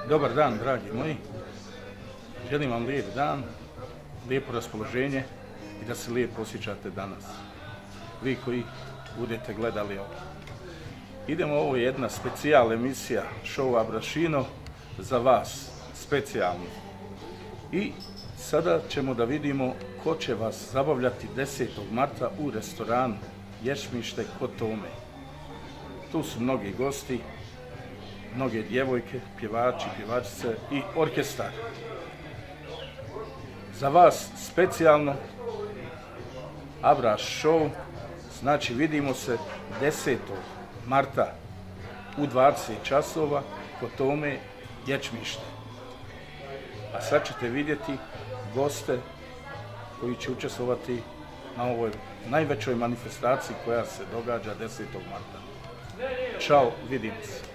Dobar dan, dragi moji. Želim vam lijep dan, lijepo raspoloženje i da se lijepo osjećate danas. Vi koji budete gledali ovo. Ovo je jedna specijalna emisija Show Abrašino za vas, specijalno. I sada ćemo da vidimo ko će vas zabavljati 10. marta u restoranu Ječmište kod Tome. Tu su mnogi gosti, mnoge djevojke, pjevači, pjevačice i orkestar. Za vas specijalno Abraš Show, znači vidimo se 10. marta u 20 časova kod Tome Ječmište. A sad ćete vidjeti goste koji će učestvovati na ovoj najvećoj manifestaciji koja se događa 10. marta. Ćao, vidimo se.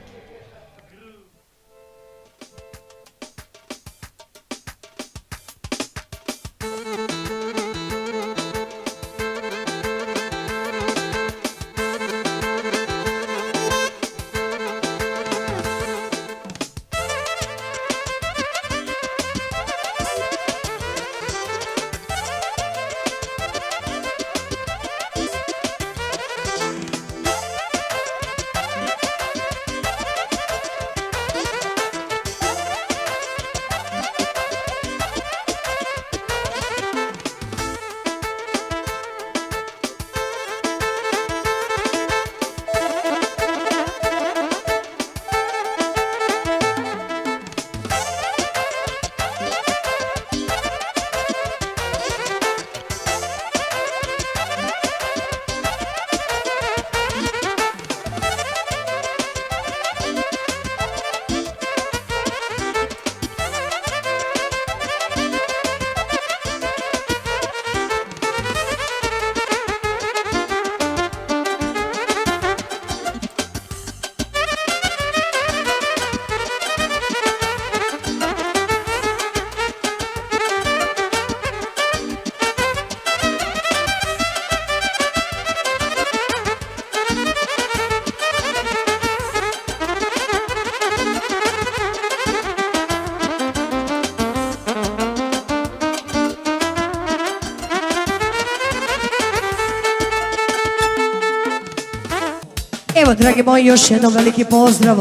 Evo, dragi moji, još jednom veliki pozdrav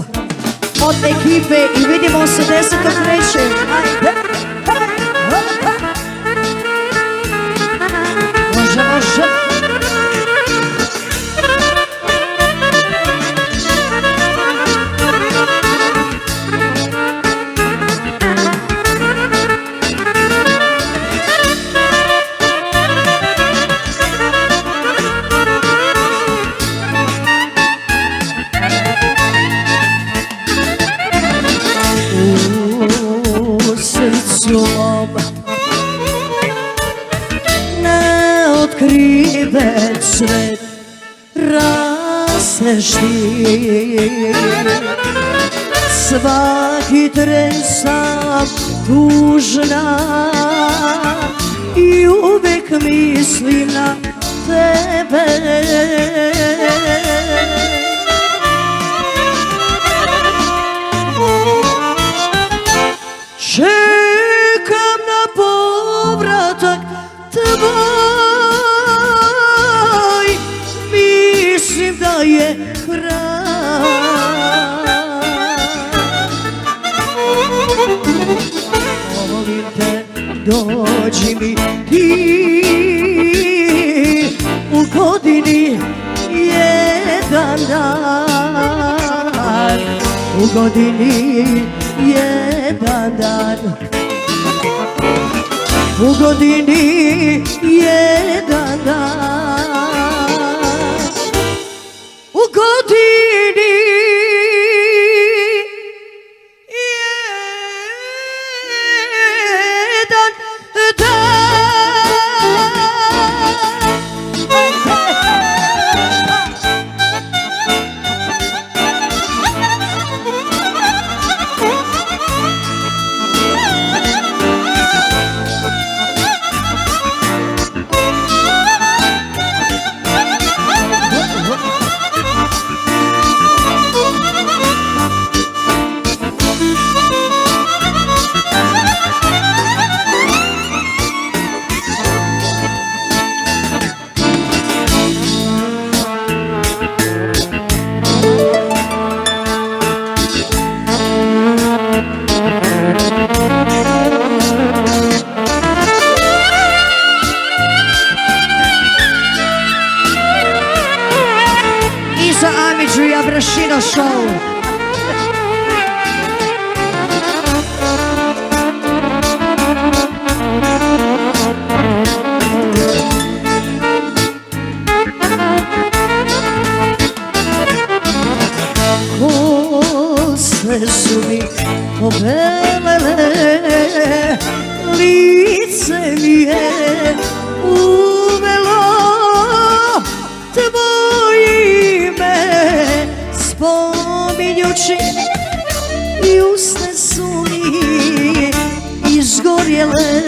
od ekipe i vidimo se 10.3. Ajde! Može, može! Neotkriven svet raseždi, svaki tren sam tužna i uvek mislim na tebe. Čekam na povratak tvoj, mislim da je kraj. Molim te, dođi mi ti u godini jedan dan, u godini jedan dan, u godini jedan dan, u godini jedan dan. show. Kose su mi pobelele, lice mi je uvelo tvoje ime, spominjući i usne su mi izgorjele.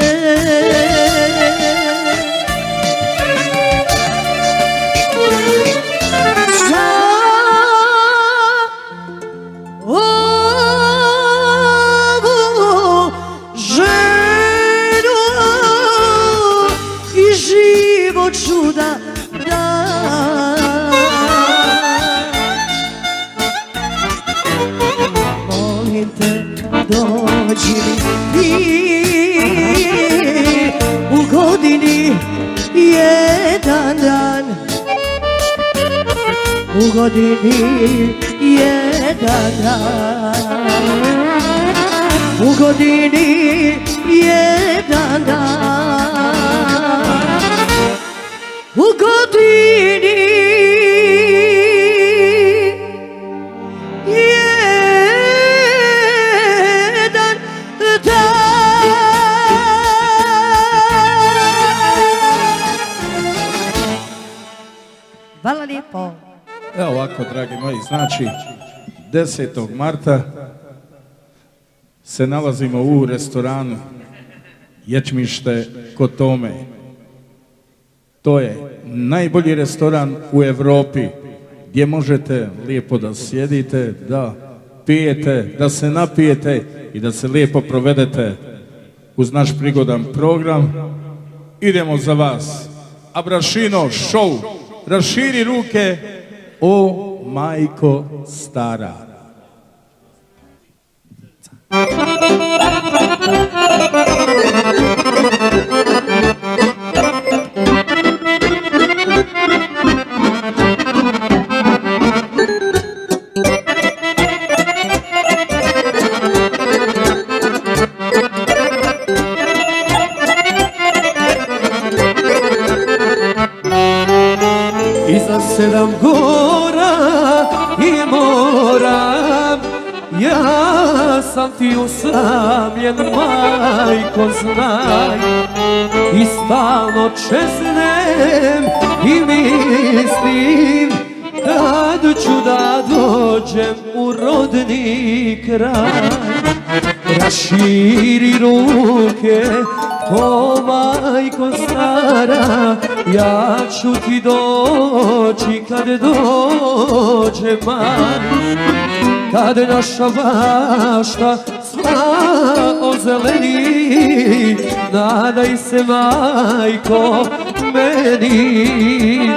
Čuda da molim te dođi mi u godini jedan dan, u godini jedan dan, u godini jedan dan, u godini jedan dan. Hvala lijepo. Evo ovako, dragi moji, znači 10. marta se nalazimo u restoranu Ječmište kod Tome. To je najbolji restoran u Europi gdje možete lijepo da sjedite, da pijete, da se napijete i da se lijepo provedete uz naš prigodan program. Idemo za vas. Abrašino show. Raširi ruke, o majko stara. Iza 7 gora i mora, ja sam ti usamljen, majko znaj. I stalno čeznem i mislim kad ću da dođem u rodni kraj. Raširi ruke, o majko stara, ja ću ti doći kad dođe maj. Kad naša bašta sva ozeleni, nadaj se majko meni.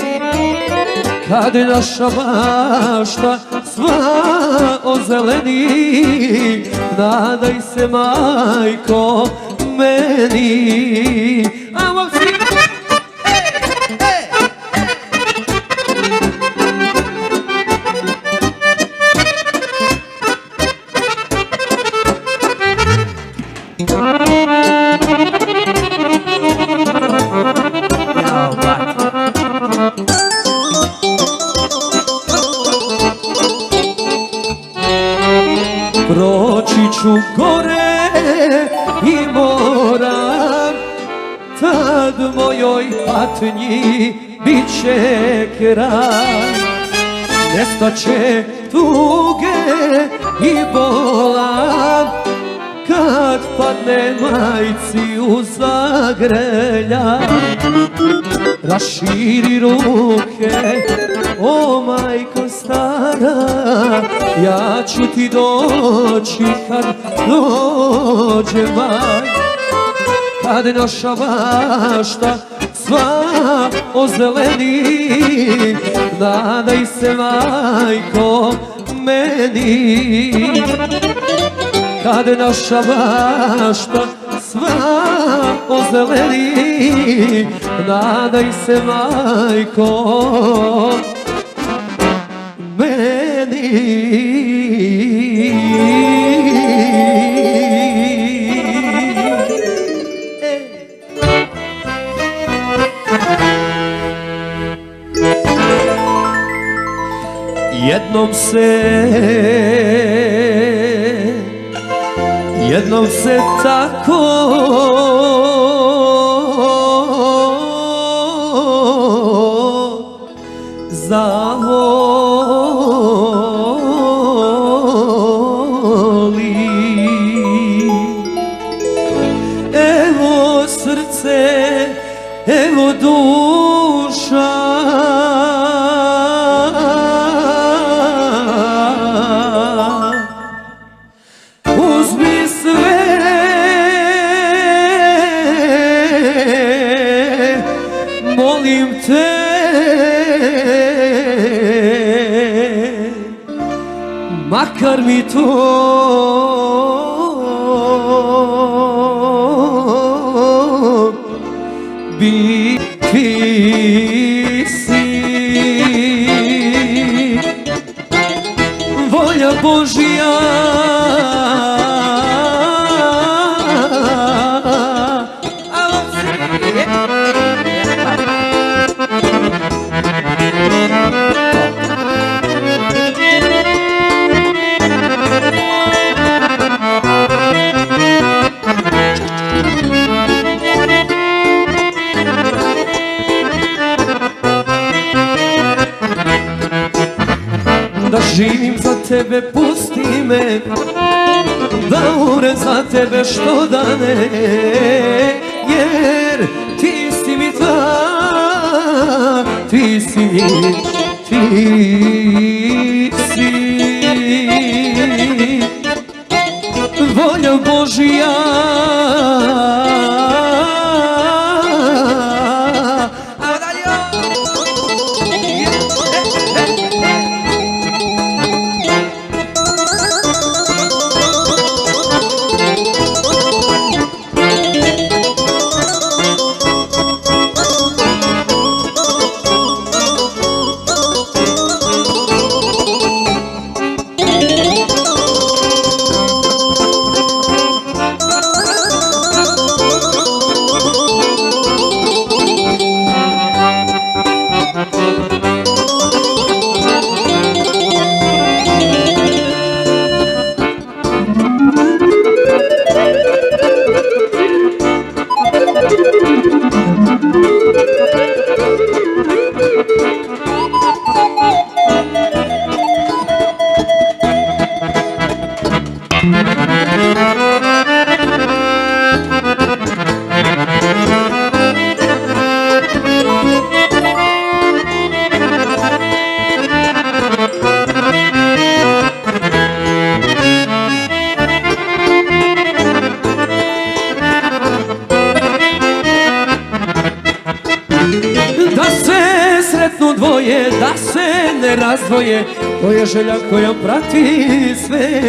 Kad naša bašta sva ozeleni, nadaj se majko meni. Amo svi! Proći ću gore i moram, tad mojoj patnji bit će kraj. Nestaće tuge i bola, kad padne majci u zagrljaj. Raširi ruke, o majko stara, ja ću ti doći kad dođe maj. Kad naša bašta sva ozeleni, nadaj se majko meni. Kad naša bašta sva ozeleni, nadaj se majko meni. Jednom se tako zavoli. Evo srce, evo duša, uzmi sve, molim te, makar mi to biti si. Volja Božja da živim za tebe, pusti me, da umrem za tebe što dane, jer ti si mi ta, ti si mi, ti si volja Božja. Da se sretnu dvoje, da se ne razdvoje, to je želja koja prati sve.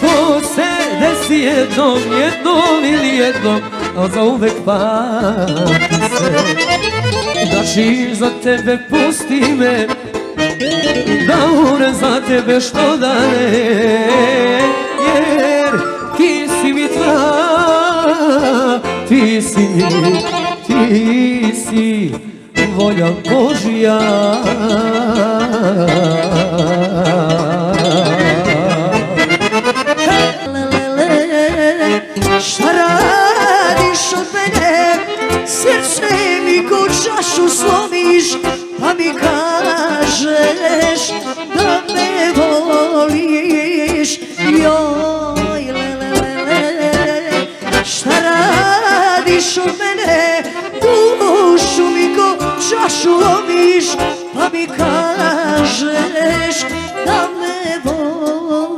To se desi jednom ili jednom, a zauvek pamti se. Da živim za tebe, pusti me, da umrem za tebe što dane, jer ti si mi tva, ti si mi, ti si volja Božja. Šta radiš od mene, srce mi ko čašu slomiš, pa mi kažeš da me voliš. Joj, šta radiš od mene, dušu mi ko čašu lomiš, pa mi kažeš da me voliš.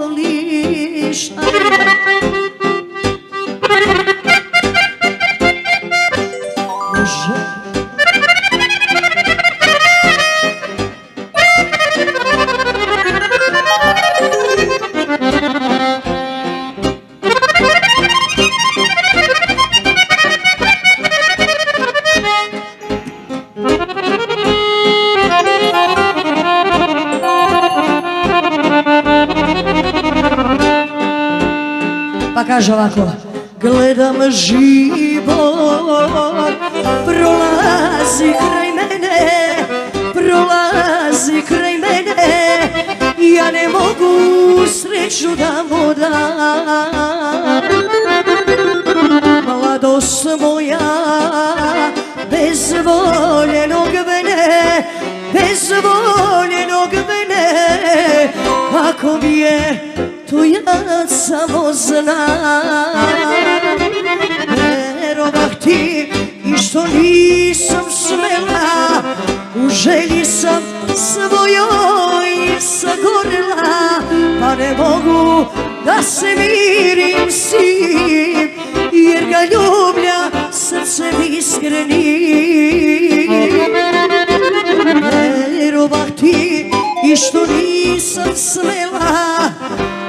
kaže ovako. Gledam život, prolazi kraj mene, prolazi kraj mene, ja ne mogu sreću da mu dam. Mladost moja, bez voljenog mene, bez voljenog mene, kako mi je, to ja samo znam. Verovah ti i što nisam smela, u želji sam svojoj sagorela, pa ne mogu da se mirim s njim, jer ga ljublja srcem iskrenim. Verovah ti i što nisam smela,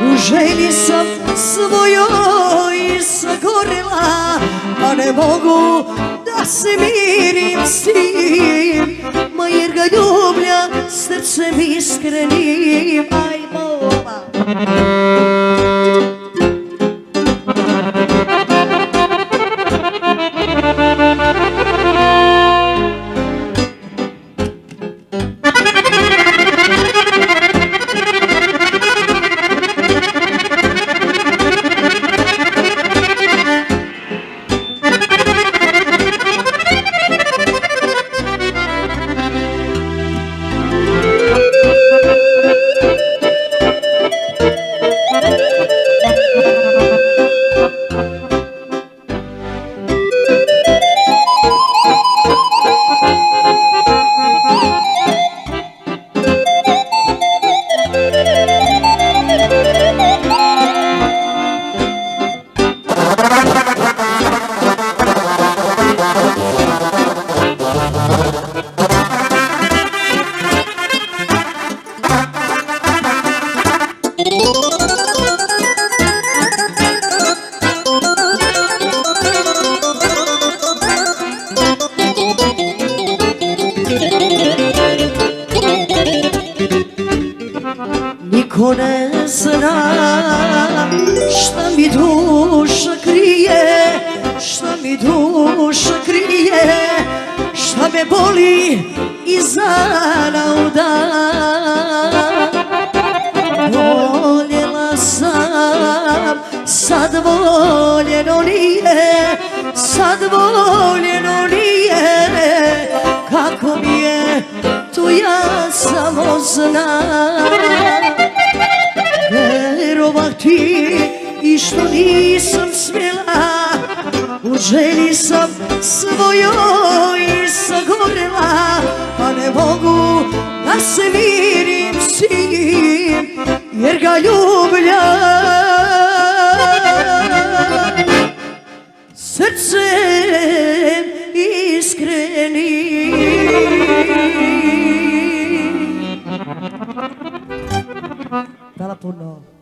u želji sam svojoj sagorela, pa ne mogu da se mirim s tim, ma jer ga ljublja srcem iskrenim. Ajmo, niko ne zna šta mi duša krije, šta mi duša krije, šta me boli iz dana u dan. Voljela sam, sad voljeno nije, sad voljeno nije, kako mi je, to ja samo znam. Verovah ti i što nisam smjela, u želji sam svojoj sagorela, pa ne mogu da se mirim s njim, jer ga ljublja srcem iskrenim. Hvala puno.